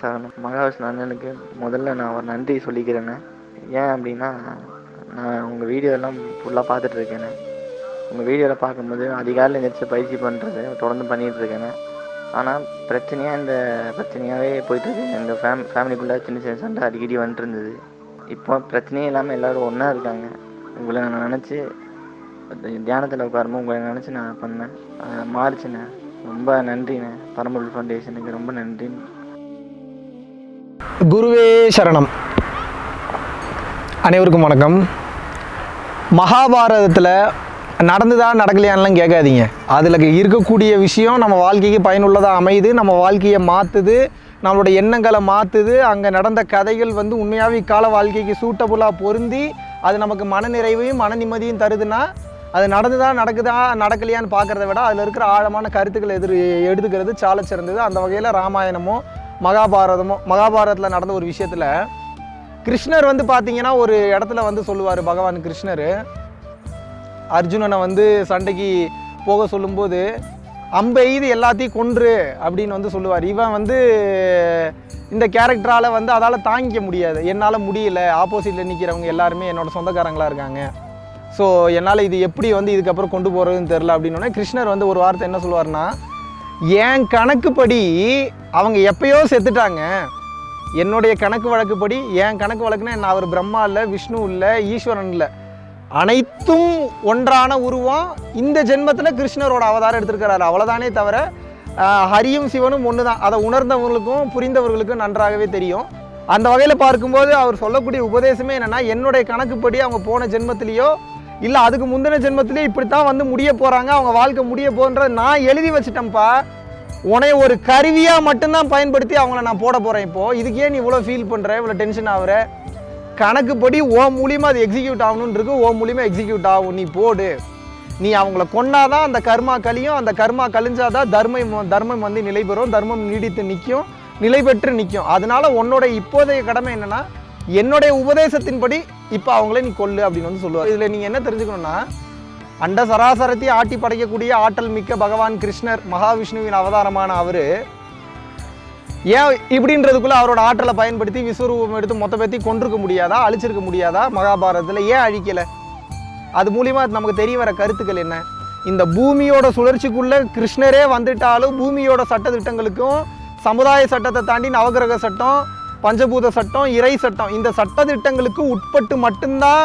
சரணம். மகாவிஷ்ணு அண்ணனுக்கு முதல்ல நான் ஒரு நன்றி சொல்லிக்கிறேண்ணே. ஏன் அப்படின்னா, நான் உங்கள் வீடியோலாம் ஃபுல்லாக பார்த்துட்ருக்கேண்ணே. உங்கள் வீடியோவில் பார்க்கும்போது அதிகாலையில் எழுந்திரிச்சு பயிற்சி பண்ணுறது தொடர்ந்து பண்ணிகிட்ருக்கேண்ணே. ஆனால் இந்த பிரச்சனையாகவே போயிட்டுருக்கு. எங்கள் ஃபேமிலிக்குள்ளே சின்ன சின்ன சண்டை அடிக்கடி வந்துட்டு இருந்தது. இப்போ பிரச்சனையே இல்லாமல் எல்லோரும் ஒன்றா இருக்காங்க. உங்களை நான் நினச்சி தியானத்தில் உட்காரும்போது உங்களை நினச்சி நான் பண்ணேன். மாறிச்சுண்ணே. ரொம்ப நன்றிண்ணே. பரம்பொருள் ஃபவுண்டேஷனுக்கு ரொம்ப நன்றி. குருவே சரணம். அனைவருக்கும் வணக்கம். மகாபாரதத்தில் நடந்துதா நடக்கலையான்லாம் கேட்காதீங்க. அதில் இருக்கக்கூடிய விஷயம் நம்ம வாழ்க்கைக்கு பயனுள்ளதாக அமையுது, நம்ம வாழ்க்கையை மாற்றுது, நம்மளோட எண்ணங்களை மாற்றுது. அங்கே நடந்த கதைகள் உண்மையாகவே இக்கால வாழ்க்கைக்கு சூட்டபுளாக பொருந்தி அது நமக்கு மனநிறைவையும் மன நிம்மதியும் தருதுன்னா, அது நடந்துதா நடக்கலையான்னு பார்க்குறத விட அதில் இருக்கிற ஆழமான கருத்துக்களை எடுத்துக்கிறது சால சிறந்தது. அந்த வகையில் ராமாயணமோ மகாபாரதத்தில் நடந்த ஒரு விஷயத்தில் கிருஷ்ணர் பார்த்தீங்கன்னா ஒரு இடத்துல சொல்லுவார். பகவான் கிருஷ்ணர் அர்ஜுனனை சண்டைக்கு போக சொல்லும்போது அம்பை எய்து எல்லாத்தையும் கொன்று அப்படின்னு சொல்லுவார். இவன் இந்த கேரக்டரால் அதால் தாங்கிக்க முடியாது. என்னால் முடியல, ஆப்போசிட்டில் நிற்கிறவங்க எல்லாருமே என்னோட சொந்தக்காரங்களாக இருக்காங்க, ஸோ என்னால் இது எப்படி இதுக்கப்புறம் கொண்டு போகிறதுன்னு தெரில அப்படின்னோடனே கிருஷ்ணர் ஒரு வார்த்தை என்ன சொல்லுவார்னா, என் கணக்குப்படி அவங்க எப்பயோ செத்துட்டாங்க. என்னுடைய கணக்கு வழக்குப்படி, என் கணக்கு வழக்குன்னா என்ன, அவர் பிரம்மா இல்லை, விஷ்ணு இல்லை, ஈஸ்வரன் இல்லை, அனைத்தும் ஒன்றான உருவம் இந்த ஜென்மத்தில் கிருஷ்ணரோட அவதாரம் எடுத்திருக்கிறாரு. அவ்வளோதானே தவிர ஹரியும் சிவனும் ஒன்று தான். அதை உணர்ந்தவங்களுக்கும் புரிந்தவர்களுக்கும் நன்றாகவே தெரியும். அந்த வகையில் பார்க்கும்போது அவர் சொல்லக்கூடிய உபதேசமே என்னென்னா, என்னுடைய கணக்குப்படி அவங்க போன ஜென்மத்திலேயோ இல்லை அதுக்கு முந்தின ஜென்மத்திலேயே இப்படித்தான் முடிய போகிறாங்க, அவங்க வாழ்க்கை முடிய போகிற நான் எழுதி வச்சுட்டேன்ப்பா. உன்னை ஒரு கருவியாக மட்டும்தான் பயன்படுத்தி அவங்கள நான் போட போகிறேன். இப்போது இதுக்கே நீ இவ்வளோ ஃபீல் பண்ணுற, இவ்வளோ டென்ஷன் ஆகுற, கணக்குப்படி ஓ மூலியமாக அது எக்ஸிக்யூட் ஆகணுன்னு இருக்கு, ஓ மூலியமாக எக்ஸிக்யூட் ஆகும், நீ போடு. நீ அவங்கள கொன்னாதான் அந்த கர்மா கழியும், அந்த கர்மா கழிஞ்சாதான் தர்மம் நிலை பெறும், தர்மம் நீடித்து நிற்கும், நிலை பெற்று நிற்கும். அதனால உன்னோட இப்போதைய கடமை என்னன்னா, என்னுடைய உபதேசத்தின்படி இப்போ அவங்கள நீ கொல்லு அப்படின்னு சொல்லுவார். இதில் நீங்கள் என்ன தெரிஞ்சுக்கணும்னா, அண்ட சராசரத்தை ஆட்டி படைக்கக்கூடிய ஆற்றல் மிக்க பகவான் கிருஷ்ணர், மகாவிஷ்ணுவின் அவதாரமான அவர் ஏன் இப்படின்றதுக்குள்ள அவரோட ஆற்றலை பயன்படுத்தி விஸ்வரூபம் எடுத்து மொத்த பேத்தி கொண்டிருக்க முடியாதா, அழிச்சிருக்க முடியாதா? மகாபாரதத்தில் ஏன் அழிக்கலை? அது மூலிமா நமக்கு தெரிய வர கருத்துக்கள் என்ன? இந்த பூமியோட சுழற்சிக்குள்ளே கிருஷ்ணரே வந்துட்டாலும் பூமியோட சட்டத்திட்டங்களுக்கும் சமுதாய சட்டத்தை தாண்டி நவகிரக சட்டம், பஞ்சபூத சட்டம், இறை சட்டம், இந்த சட்டத்திட்டங்களுக்கு உட்பட்டு மட்டும்தான்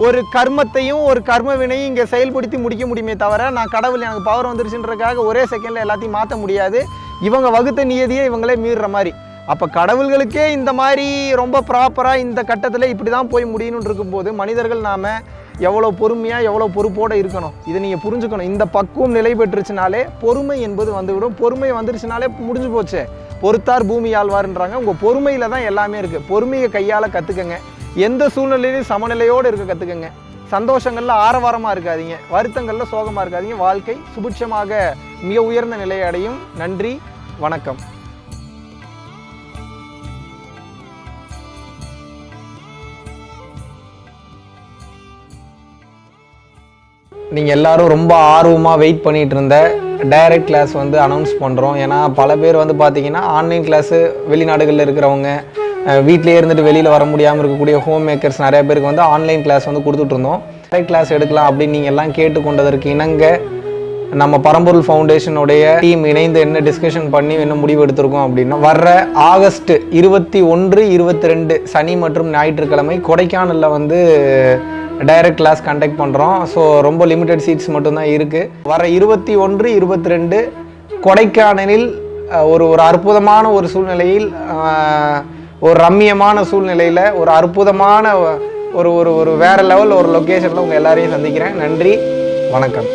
ஒரு கர்மத்தையும் ஒரு கர்ம வினையும் இங்கே செயல்படுத்தி முடிக்க முடியுமே தவிர, நான் கடவுள் எனக்கு பவர் வந்துருச்சுன்றதுக்காக ஒரே செகண்டில் எல்லாத்தையும் மாற்ற முடியாது. இவங்க வகுத்த நியதியை இவங்களே மீறுற மாதிரி. அப்போ கடவுள்களுக்கே இந்த மாதிரி ரொம்ப ப்ராப்பராக இந்த கட்டத்தில் இப்படி தான் போய் முடியணும்னு இருக்கும்போது, மனிதர்கள் நாம் எவ்வளோ பொறுமையாக எவ்வளோ பொறுப்போடு இருக்கணும், இதை நீங்கள் புரிஞ்சுக்கணும். இந்த பக்குவம் நிலை பெற்றுச்சுனாலே பொறுமை என்பது வந்துவிடும். பொறுமை வந்துருச்சுனாலே முடிஞ்சு போச்சு. பொறுத்தார் பூமி ஆழ்வார்ன்றாங்க. உங்கள் பொறுமையில் தான் எல்லாமே இருக்குது. பொறுமையை கையால் கற்றுக்கங்க. எந்த சூழ்நிலையிலையும் சமநிலையோடு இருக்க கற்றுக்கங்க. சந்தோஷங்களில் ஆரவாரமாக இருக்காதீங்க, வருத்தங்களில் சோகமாக இருக்காதீங்க. வாழ்க்கை சுபிட்சமாக மிக உயர்ந்த நிலையை அடையும். நன்றி, வணக்கம். நீங்கள் எல்லாரும் ரொம்ப ஆர்வமாக வெயிட் பண்ணிகிட்டு இருந்த டைரக்ட் கிளாஸ் அனௌன்ஸ் பண்ணுறோம். ஏன்னா பல பேர் பார்த்தீங்கன்னா ஆன்லைன் கிளாஸு வெளிநாடுகளில் இருக்கிறவங்க, வீட்டிலே இருந்துட்டு வெளியில் வர முடியாமல் இருக்கக்கூடிய ஹோம் மேக்கர்ஸ் நிறைய பேருக்கு ஆன்லைன் கிளாஸ் கொடுத்துட்ருந்தோம். டைரக்ட் கிளாஸ் எடுக்கலாம் அப்படின்னு நீங்கள் எல்லாம் கேட்டுக்கொண்டதற்கு இணங்க நம்ம பரம்பொருள் ஃபவுண்டேஷனுடைய டீம் இணைந்து என்ன டிஸ்கஷன் பண்ணி என்ன முடிவு எடுத்திருக்கோம் அப்படின்னா, வர்ற ஆகஸ்ட் 21, 22 சனி மற்றும் ஞாயிற்றுக்கிழமை கொடைக்கானலில் டைரக்ட் கிளாஸ் கண்டக்ட் பண்ணுறோம். ஸோ ரொம்ப லிமிட்டட் சீட்ஸ் மட்டும்தான் இருக்குது. வர 21, 22 கொடைக்கானலில் ஒரு அற்புதமான ஒரு சூழ்நிலையில், ஒரு ரம்மியமான சூழ்நிலையில், ஒரு அற்புதமான ஒரு வேறு லெவல் ஒரு லொக்கேஷனில் உங்கள் எல்லாரையும் சந்திக்கிறேன். நன்றி, வணக்கம்.